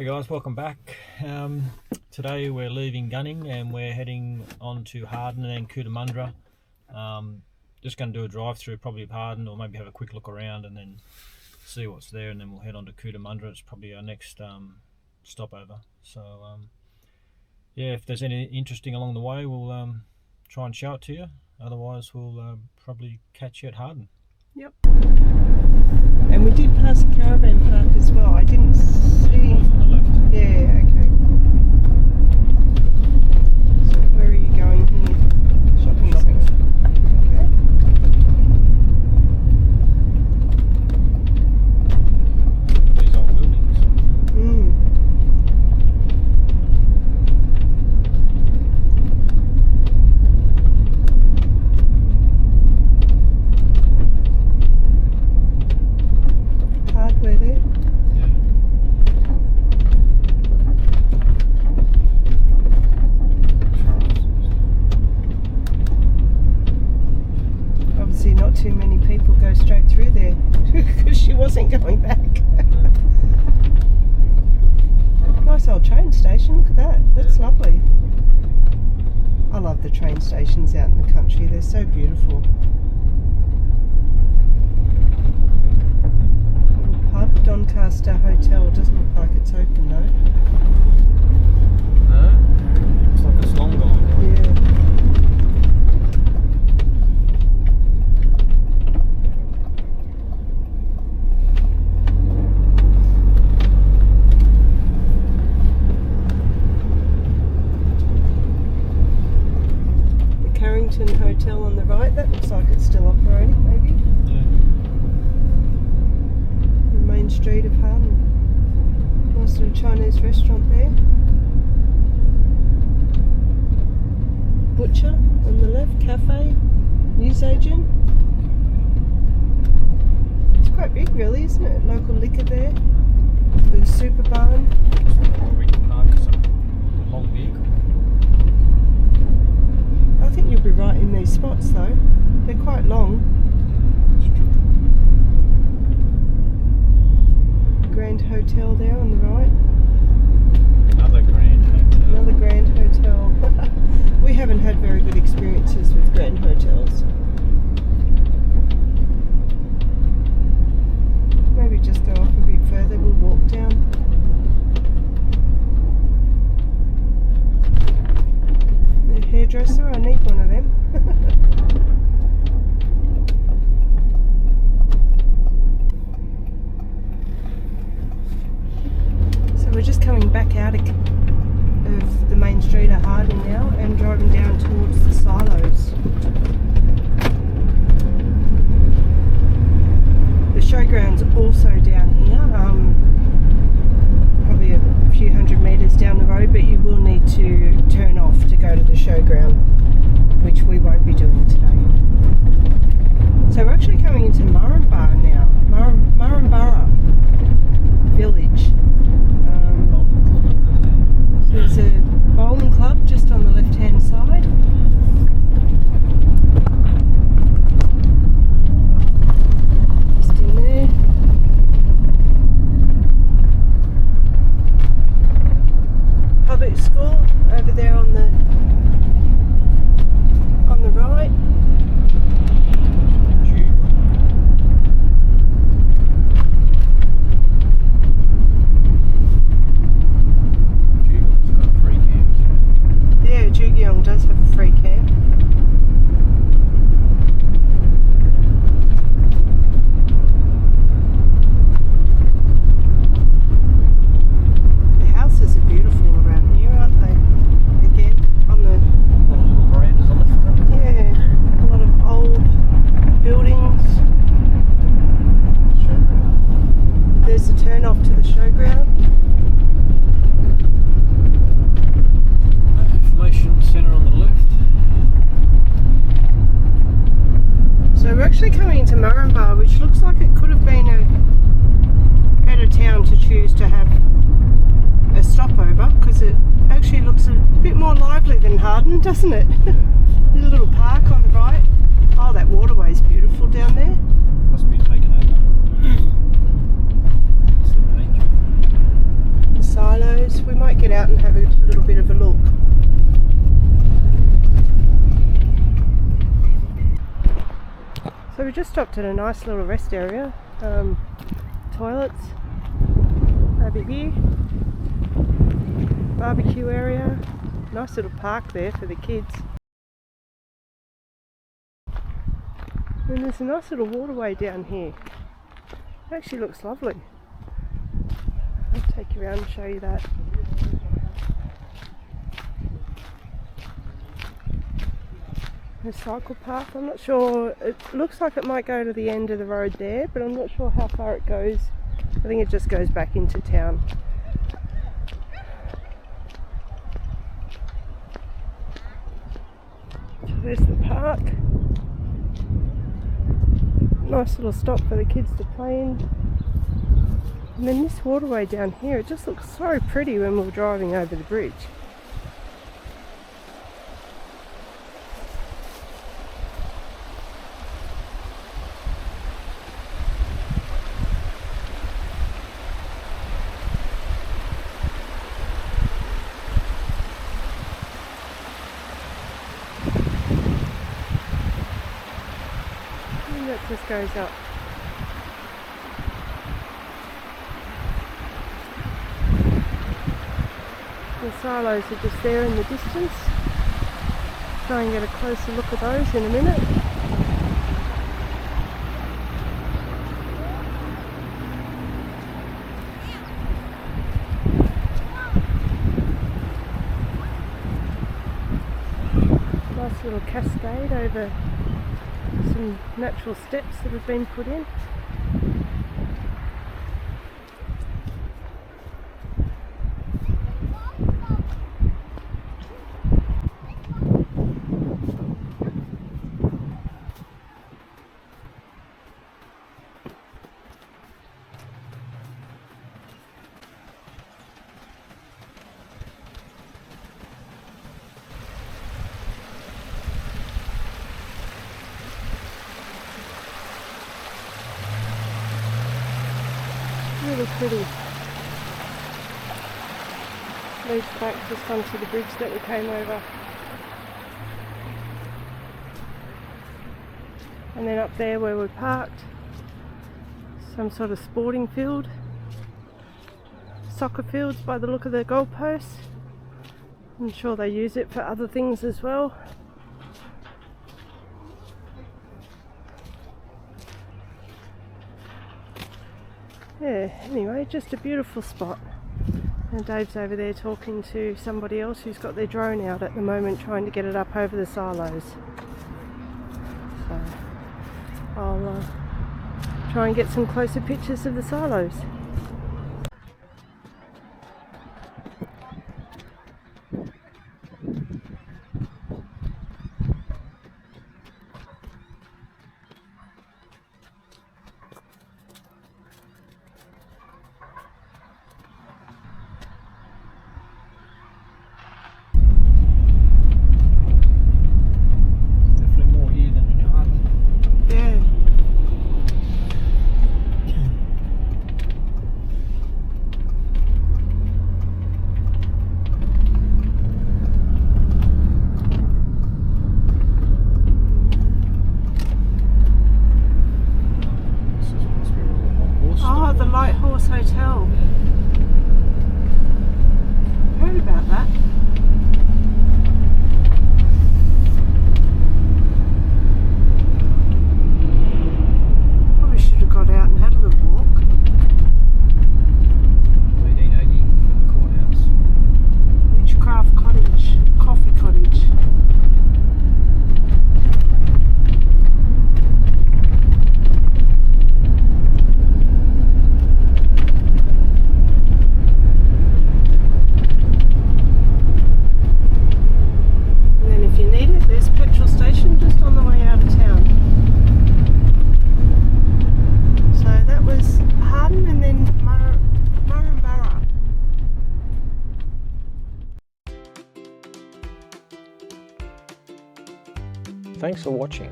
Hey guys, welcome back. Today we're leaving Gunning and we're heading on to Harden and Cootamundra. Just going to do a drive through probably of Harden, or maybe have a quick look around and then see what's there, and then we'll head on to Cootamundra. It's probably our next stopover. So yeah, if there's anything interesting along the way, we'll try and show it to you. Otherwise we'll probably catch you at Harden. Yep. And we did pass a caravan park as well. I didn't see. It was on the left. Yeah, okay. So where are you going here? Shopping centre. Okay. These old buildings. Hardware there. Obviously not too many people go straight through there because she wasn't going back. Nice old train station, look at that, that's lovely. I love the train stations out in the country, they're so beautiful. Little pub, Doncaster Hotel, doesn't look like it's open though. No, looks like it's long gone. Yeah. Hotel on the right, that looks like it's still operating, maybe. Yeah. The main street of Harden. Nice little Chinese restaurant there. Butcher on the left, cafe, newsagent. It's quite big really, isn't it? Local liquor there. With a super barn. It's not where we can park, it's a long vehicle. I think you'll be right in these spots though. They're quite long. Grand Hotel there on the right. Another Grand Hotel. Another Grand Hotel. We haven't had very good experiences with Grand Hotels. Maybe just go off a bit further, we'll walk down. Hairdresser, I need one of them. So we're just coming back out of the main street of Harden now and driving down towards the silos. The showground's also down here, probably a few hundred metres down the road, but you will need to turn off to go to the showground, which we won't be doing today. So we're actually coming into Murrumburrah now, Murrumburrah village. There's a bowling club just on the left hand side. Just in there. Public school over there on the right. Yeah, Jugeong does have a free camp. The houses are beautiful around here, aren't they? Again, on the Little verandas on the front. yeah, a lot of old buildings. There's the turn off to the showground. Information centre on the left. So we're actually coming into Murrumburrah, which looks like it could have been a better town to choose to have a stopover, because it actually looks a bit more lively than Harden, doesn't it? There's a little park on the right. Oh, that waterway's beautiful down there. Must be taken over. silos. We might get out and have a little bit of a look. So we just stopped at a nice little rest area. Toilets over here. Barbecue area. Nice little park there for the kids. And there's a nice little waterway down here. It actually looks lovely. I'll take you around and show you that. A cycle path, I'm not sure, it looks like it might go to the end of the road there, but I'm not sure how far it goes. I think it just goes back into town. So there's the park. Nice little stop for the kids to play in. And then this waterway down here, it just looks so pretty when we're driving over the bridge. And that just goes up. The silos are just there in the distance. Try and get a closer look at those in a minute. Nice little cascade over some natural steps that have been put in. Really pretty. Leads back just onto the bridge that we came over. And then up there where we parked, some sort of sporting field. Soccer fields by the look of the goalposts. I'm sure they use it for other things as well. Yeah, anyway, just a beautiful spot. And Dave's over there talking to somebody else who's got their drone out at the moment trying to get it up over the silos. So I'll try and get some closer pictures of the silos. Hotel. Heard about that. Probably should have got out and had a little walk. 1880 for the courthouse. Witchcraft Cottage, Coffee Cottage. Thanks for watching.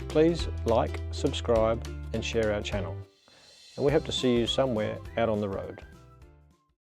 Please like, subscribe and share our channel. And we hope to see you somewhere out on the road.